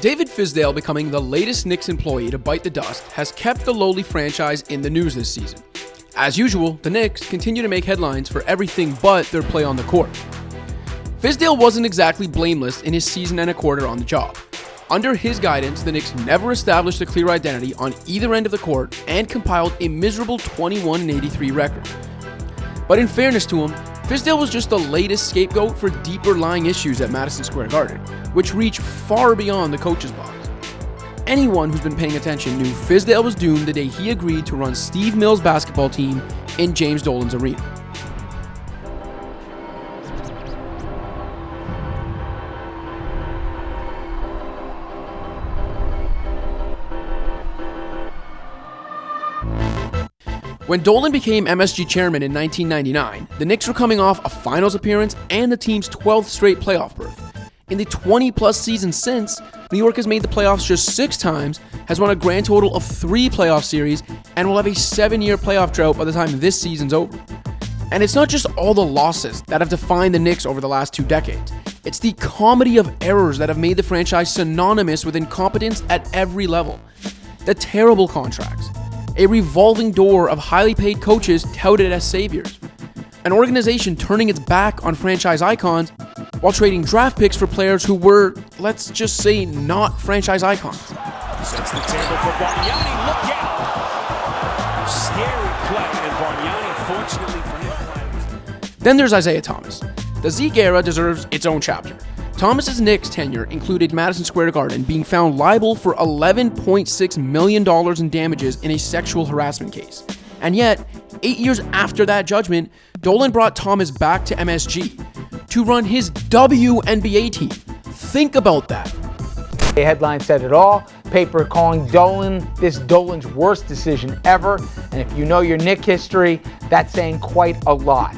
David Fizdale becoming the latest Knicks employee to bite the dust has kept the lowly franchise in the news this season. As usual, the Knicks continue to make headlines for everything but their play on the court. Fizdale wasn't exactly blameless in his season and a quarter on the job. Under his guidance, the Knicks never established a clear identity on either end of the court and compiled a miserable 21-83 record. But in fairness to him, Fizdale was just the latest scapegoat for deeper lying issues at Madison Square Garden, which reach far beyond the coach's box. Anyone who's been paying attention knew Fizdale was doomed the day he agreed to run Steve Mills' basketball team in James Dolan's arena. When Dolan became MSG chairman in 1999, the Knicks were coming off a finals appearance and the team's 12th straight playoff berth. In the 20-plus seasons since, New York has made the playoffs just 6 times, has won a grand total of 3 playoff series, and will have a 7-year playoff drought by the time this season's over. And it's not just all the losses that have defined the Knicks over the last 2 decades. It's the comedy of errors that have made the franchise synonymous with incompetence at every level. The terrible contracts, a revolving door of highly paid coaches touted as saviors, an organization turning its back on franchise icons while trading draft picks for players who were, let's just say, not franchise icons. Sets the table for Bargnani. Look out! Scary play, and Bargnani, fortunately for him. Then there's Isaiah Thomas. The Zeke era deserves its own chapter. Thomas's Knicks tenure included Madison Square Garden being found liable for $11.6 million in damages in a sexual harassment case. And yet, 8 years after that judgment, Dolan brought Thomas back to MSG to run his WNBA team. Think about that. The headline said it all. Paper calling Dolan's worst decision ever. And if you know your Knick history, that's saying quite a lot.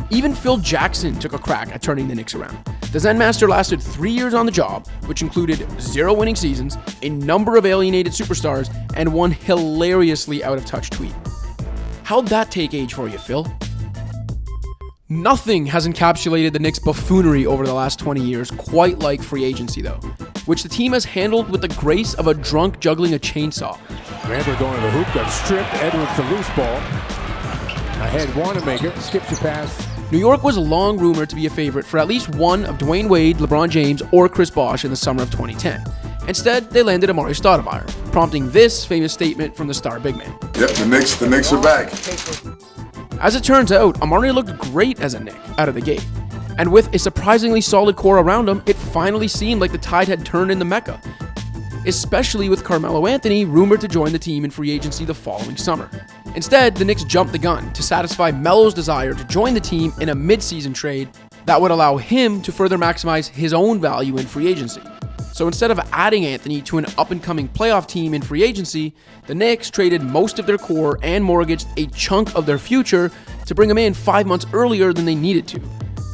Even Phil Jackson took a crack at turning the Knicks around. The Zen Master lasted 3 years on the job, which included 0 winning seasons, a number of alienated superstars, and one hilariously out-of-touch tweet. How'd that take age for you, Phil? Nothing has encapsulated the Knicks' buffoonery over the last 20 years quite like free agency, though, which the team has handled with the grace of a drunk juggling a chainsaw. Rambler going to the hoop, got stripped. Edwards the loose ball. Ahead, Wanamaker skips a pass. New York was long rumored to be a favorite for at least one of Dwayne Wade, LeBron James, or Chris Bosh in the summer of 2010. Instead, they landed Amari Stoudemire, prompting this famous statement from the star big man. Yep, the Knicks are back. As it turns out, Amari looked great as a Knick out of the gate. And with a surprisingly solid core around him, it finally seemed like the tide had turned in the Mecca. Especially with Carmelo Anthony rumored to join the team in free agency the following summer. Instead, the Knicks jumped the gun to satisfy Melo's desire to join the team in a mid-season trade that would allow him to further maximize his own value in free agency. So instead of adding Anthony to an up-and-coming playoff team in free agency, the Knicks traded most of their core and mortgaged a chunk of their future to bring him in 5 months earlier than they needed to.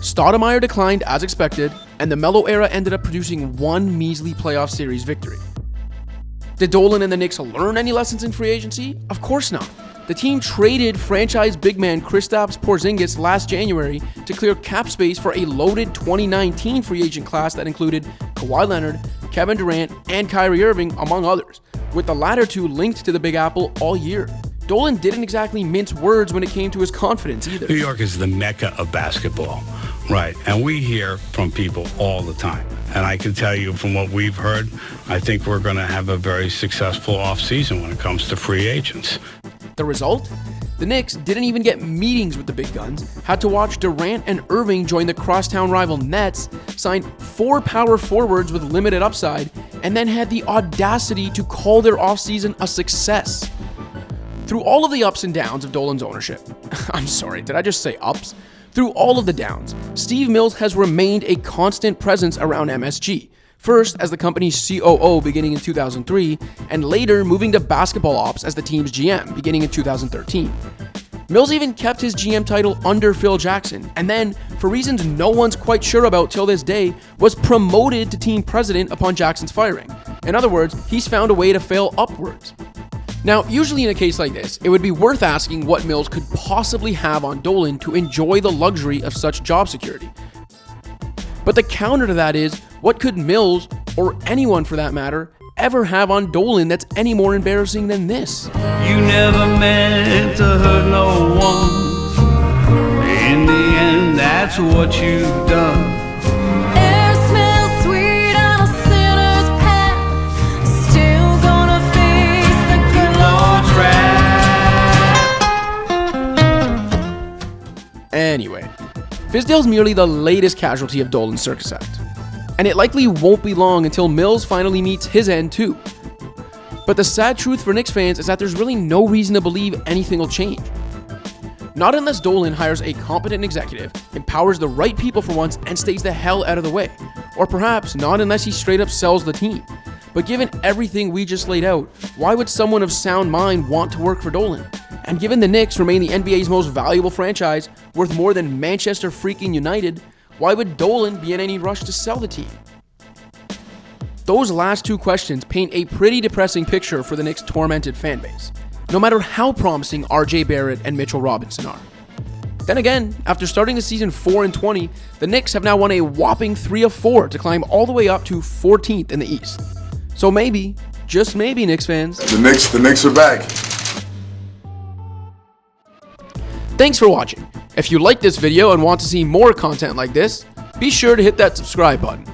Stoudemire declined as expected, and the Melo era ended up producing one measly playoff series victory. Did Dolan and the Knicks learn any lessons in free agency? Of course not. The team traded franchise big man Kristaps Porzingis last January to clear cap space for a loaded 2019 free agent class that included Kawhi Leonard, Kevin Durant, and Kyrie Irving, among others, with the latter two linked to the Big Apple all year. Dolan didn't exactly mince words when it came to his confidence either. New York is the mecca of basketball, right? And we hear from people all the time. And I can tell you from what we've heard, I think we're going to have a very successful offseason when it comes to free agents. The result? The Knicks didn't even get meetings with the big guns, had to watch Durant and Irving join the crosstown rival Nets, signed 4 power forwards with limited upside, and then had the audacity to call their offseason a success. Through all of the ups and downs of Dolan's ownership, I'm sorry, did I just say ups? Through all of the downs, Steve Mills has remained a constant presence around MSG. First as the company's COO beginning in 2003, and later moving to basketball ops as the team's GM beginning in 2013. Mills even kept his GM title under Phil Jackson, and then, for reasons no one's quite sure about till this day, was promoted to team president upon Jackson's firing. In other words, he's found a way to fail upwards. Now, usually in a case like this, it would be worth asking what Mills could possibly have on Dolan to enjoy the luxury of such job security. But the counter to that is, what could Mills or anyone for that matter, ever have on Dolan that's any more embarrassing than this. You never meant to hurt no one. In the end, that's what you've done. Air smells sweet on a sinner's path. Still gonna face the good Lord's wrath. Anyway, Fizdale's merely the latest casualty of Dolan's circus act. And it likely won't be long until Mills finally meets his end too. But the sad truth for Knicks fans is that there's really no reason to believe anything will change. Not unless Dolan hires a competent executive, empowers the right people for once, and stays the hell out of the way. Or perhaps not unless he straight up sells the team. But given everything we just laid out, why would someone of sound mind want to work for Dolan? And given the Knicks remain the NBA's most valuable franchise, worth more than Manchester freaking United, why would Dolan be in any rush to sell the team? Those last two questions paint a pretty depressing picture for the Knicks' tormented fanbase, no matter how promising RJ Barrett and Mitchell Robinson are. Then again, after starting the season 4-20, the Knicks have now won a whopping 3 of 4 to climb all the way up to 14th in the East. So maybe, just maybe, Knicks fans, The Knicks are back. thanks for watching. If you liked this video and want to see more content like this, be sure to hit that subscribe button.